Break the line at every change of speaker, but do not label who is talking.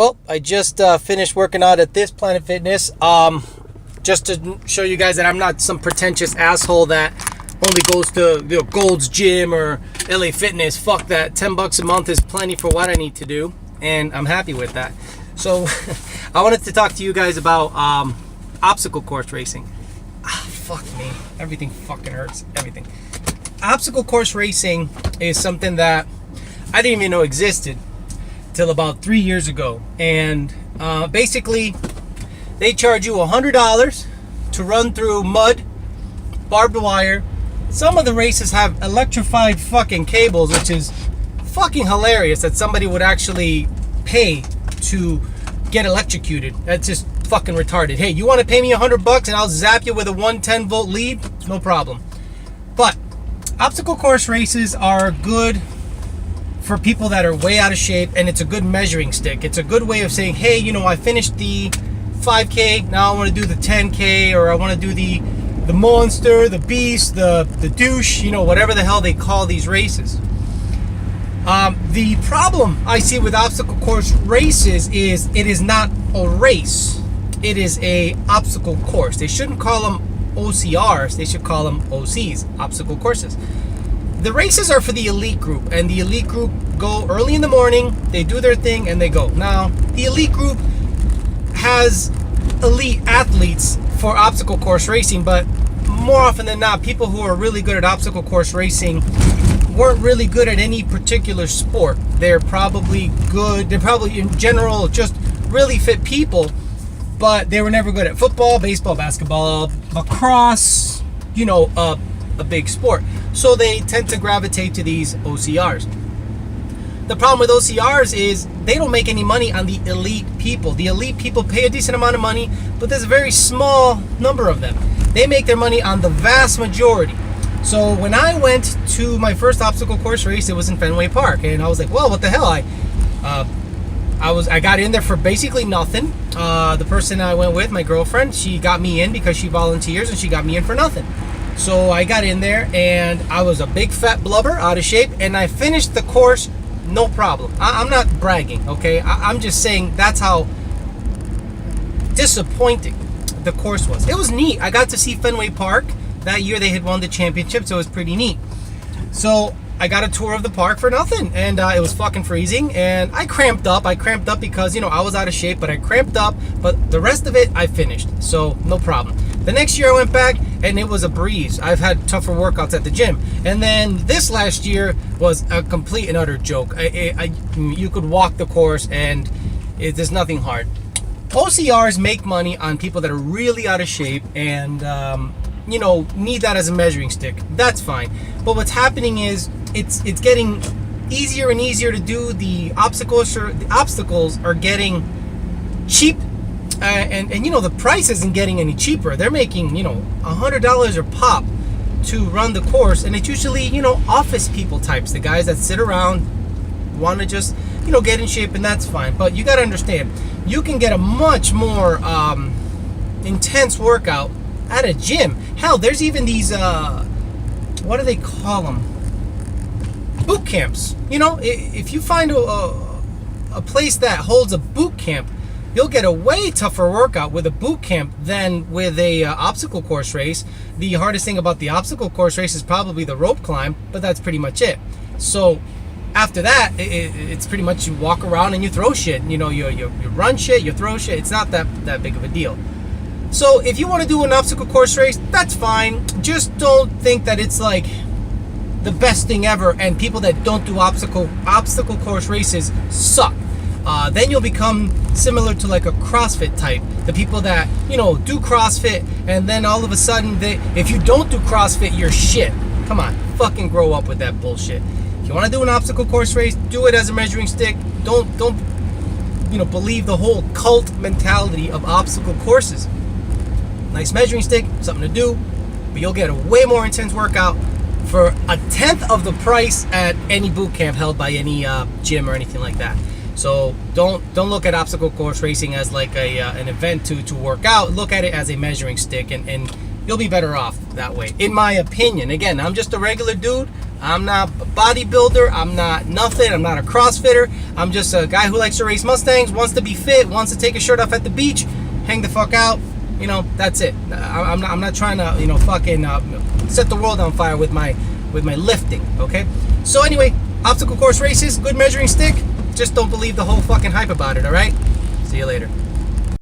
Well, I just finished working out at this Planet Fitness. Just to show you guys that I'm not some pretentious asshole that only goes to Gold's Gym or LA Fitness. Fuck that. $10 a month is plenty for what I need to do, and I'm happy with that. So I wanted to talk to you guys about obstacle course racing. Fuck me. Everything fucking hurts. Everything. Obstacle course racing is something that I didn't even know existed till about 3 years ago. And basically, they charge you $100 to run through mud, barbed wire. Some of the races have electrified fucking cables, which is fucking hilarious that somebody would actually pay to get electrocuted. That's just fucking retarded. Hey, you want to pay me $100 and I'll zap you with a 110 volt lead? No problem. But obstacle course races are good for people that are way out of shape, and it's a good measuring stick. It's a good way of saying, hey, I finished the 5K, now I want to do the 10K, or I want to do the monster, the beast, the douche, whatever the hell they call these races. The problem I see with obstacle course races is it is not a race. It is a obstacle course. They shouldn't call them OCRs. They should call them OCs, obstacle courses. The races are for the elite group, and the elite group go early in the morning, they do their thing, and they go. Now, the elite group has elite athletes for obstacle course racing, but more often than not, people who are really good at obstacle course racing weren't really good at any particular sport. They're probably in general just really fit people, but they were never good at football, baseball, basketball, lacrosse, a big sport. So they tend to gravitate to these OCRs. The problem with OCRs is they don't make any money on the elite people. The elite people pay a decent amount of money, but there's a very small number of them. They make their money on the vast majority. So when I went to my first obstacle course race, it was in Fenway Park, and I was like, well, what the hell? I got in there for basically nothing. The person I went with, my girlfriend, she got me in because she volunteers, and she got me in for nothing. So I got in there, and I was a big fat blubber, out of shape, and I finished the course no problem. I'm not bragging, okay? I'm just saying that's how disappointing the course was. It was neat. I got to see Fenway Park. That year they had won the championship, so it was pretty neat. So I got a tour of the park for nothing, and it was fucking freezing, and I cramped up. I cramped up because, I was out of shape, but I cramped up, but the rest of it, I finished, so no problem. The next year I went back, and it was a breeze. I've had tougher workouts at the gym. And then this last year was a complete and utter joke. You could walk the course, and there's nothing hard. OCRs make money on people that are really out of shape and, need that as a measuring stick. That's fine. But what's happening is it's getting easier and easier to do. The obstacles are getting cheap. And the price isn't getting any cheaper. They're making, $100 a pop to run the course. And it's usually, office people types, the guys that sit around, want to just, get in shape, and that's fine. But you got to understand, you can get a much more intense workout at a gym. Hell, there's even these, what do they call them? Boot camps. If you find a place that holds a boot camp, you'll get a way tougher workout with a boot camp than with a obstacle course race. The hardest thing about the obstacle course race is probably the rope climb, but that's pretty much it. So after that, it's pretty much you walk around and you throw shit. You run shit, you throw shit. It's not that big of a deal. So if you want to do an obstacle course race, that's fine. Just don't think that it's like the best thing ever, and people that don't do obstacle course races suck. Then you'll become similar to like a CrossFit type. The people that, do CrossFit, and then all of a sudden, if you don't do CrossFit, you're shit. Come on, fucking grow up with that bullshit. If you want to do an obstacle course race, do it as a measuring stick. Don't believe the whole cult mentality of obstacle courses. Nice measuring stick, something to do, but you'll get a way more intense workout for a tenth of the price at any boot camp held by any gym or anything like that. So don't look at obstacle course racing as like an event to work out. Look at it as a measuring stick, and you'll be better off that way, in my opinion. Again, I'm just a regular dude I'm not a bodybuilder. I'm not nothing. I'm not a CrossFitter. I'm just a guy who likes to race Mustangs, wants to be fit, wants to take his shirt off at the beach, hang the fuck out. You know, that's it. I'm not trying to, you know, fucking set the world on fire with my lifting, okay? So anyway, obstacle course races, good measuring stick. Just don't believe the whole fucking hype about it, all right? See you later.